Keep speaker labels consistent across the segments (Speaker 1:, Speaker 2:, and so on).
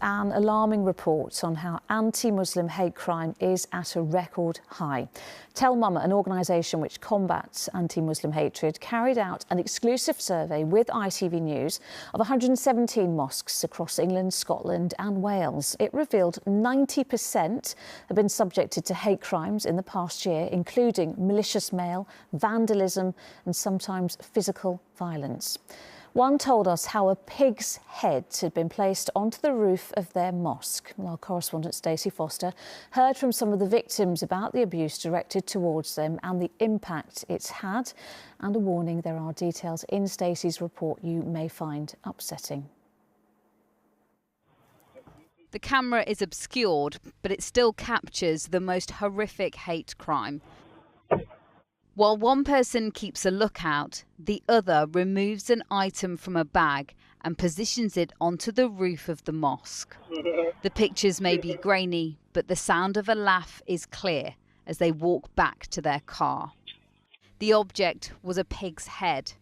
Speaker 1: An alarming report on how anti-Muslim hate crime is at a record high. Tell Mama, an organisation which combats anti-Muslim hatred, carried out an exclusive survey with ITV News of 117 mosques across England, Scotland and Wales. It revealed 90% have been subjected to hate crimes in the past year, including malicious mail, vandalism and sometimes physical violence. One told us how a pig's head had been placed onto the roof of their mosque. Our correspondent Stacey Foster heard from some of the victims about the abuse directed towards them and the impact it's had. And a warning, there are details in Stacey's report you may find upsetting.
Speaker 2: The camera is obscured, but it still captures the most horrific hate crime. While one person keeps a lookout, the other removes an item from a bag and positions it onto the roof of the mosque. The pictures may be grainy, but the sound of a laugh is clear as they walk back to their car. The object was a pig's head.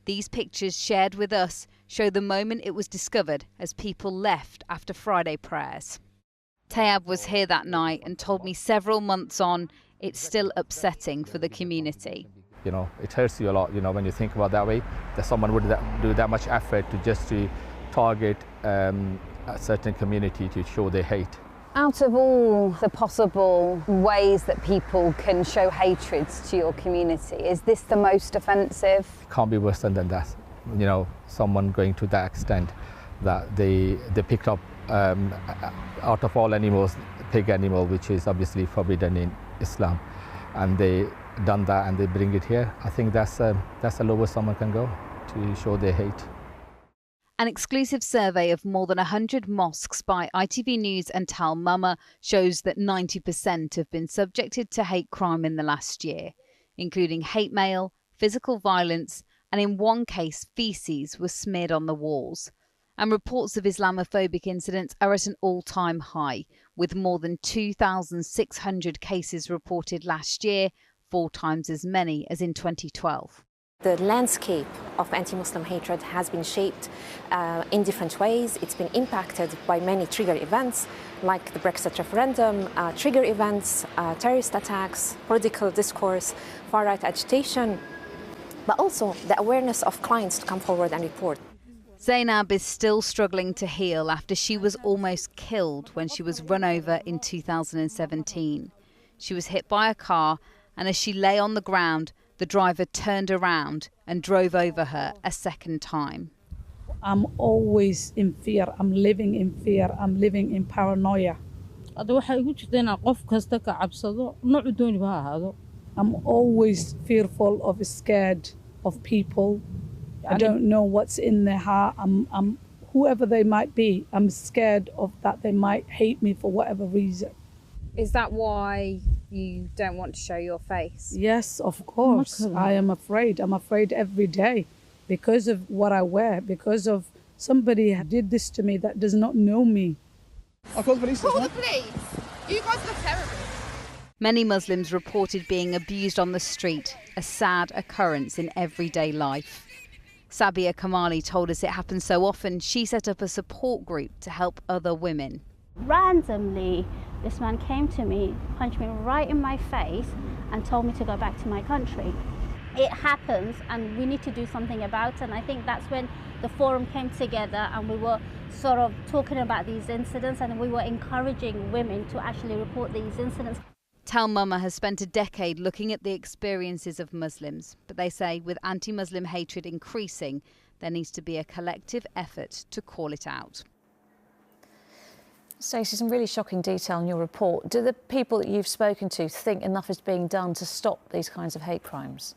Speaker 2: These pictures shared with us show the moment it was discovered as people left after Friday prayers. Tayab was here that night and told me several months on, it's still upsetting for the community.
Speaker 3: You know, it hurts you a lot, when you think about that way, that someone would do that much effort to target a certain community to show their hate.
Speaker 4: Out of all the possible ways that people can show hatred to your community, is this the most offensive?
Speaker 3: It can't be worse than that. Someone going to that extent that they picked up out of all animals, pig animal, which is obviously forbidden in Islam, and they done that and they bring it here. I think that's the lowest someone can go to show their hate.
Speaker 2: An exclusive survey of more than 100 mosques by ITV News and Tell Mama shows that 90% have been subjected to hate crime in the last year, including hate mail, physical violence, and in one case, faeces was smeared on the walls. And reports of Islamophobic incidents are at an all-time high, with more than 2,600 cases reported last year, 4 times as many as in 2012.
Speaker 5: The landscape of anti-Muslim hatred has been shaped in different ways. It's been impacted by many trigger events, like the Brexit referendum, trigger events, terrorist attacks, political discourse, far-right agitation, but also the awareness of clients to come forward and report.
Speaker 2: Zainab is still struggling to heal after she was almost killed when she was run over in 2017. She was hit by a car, and as she lay on the ground, the driver turned around and drove over her a second time.
Speaker 6: I'm always in fear. I'm living in fear. I'm living in paranoia. I'm always fearful of, scared of people. I don't know what's in their heart. I'm whoever they might be. I'm scared of that they might hate me for whatever reason.
Speaker 4: Is that why you don't want to show your face?
Speaker 6: Yes, of course. I am afraid. I'm afraid every day because of what I wear, because of somebody who did this to me that does not know me.
Speaker 7: I'll call the police. Call the police. You guys are terrorists.
Speaker 2: Many Muslims reported being abused on the street, a sad occurrence in everyday life. Sabia Kamali told us it happens so often, she set up a support group to help other women.
Speaker 8: Randomly, this man came to me, punched me right in my face and told me to go back to my country. It happens and we need to do something about it, and I think that's when the forum came together and we were sort of talking about these incidents and we were encouraging women to actually report these incidents.
Speaker 2: Tell Mama has spent a decade looking at the experiences of Muslims, but they say with anti-Muslim hatred increasing, there needs to be a collective effort to call it out.
Speaker 1: Stacey, some really shocking detail in your report. Do the people that you've spoken to think enough is being done to stop these kinds of hate crimes?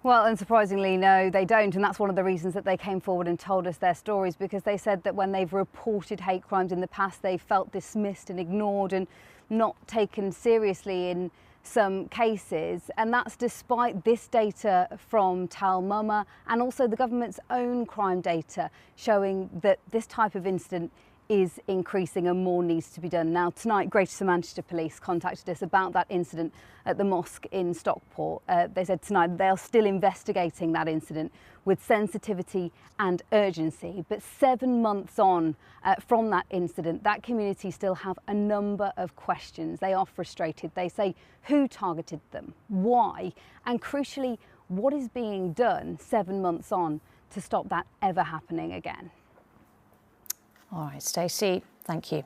Speaker 4: Well, unsurprisingly, no, they don't. And that's one of the reasons that they came forward and told us their stories, because they said that when they've reported hate crimes in the past, they felt dismissed and ignored and not taken seriously in some cases. And that's despite this data from Tell Mama and also the government's own crime data showing that this type of incident is increasing and more needs to be done. Now, tonight, Greater Manchester Police contacted us about that incident at the mosque in Stockport. They said tonight they are still investigating that incident with sensitivity and urgency. But 7 months on from that incident, that community still have a number of questions. They are frustrated. They say who targeted them, why, and crucially, what is being done 7 months on to stop that ever happening again.
Speaker 1: All right, Stacey, thank you.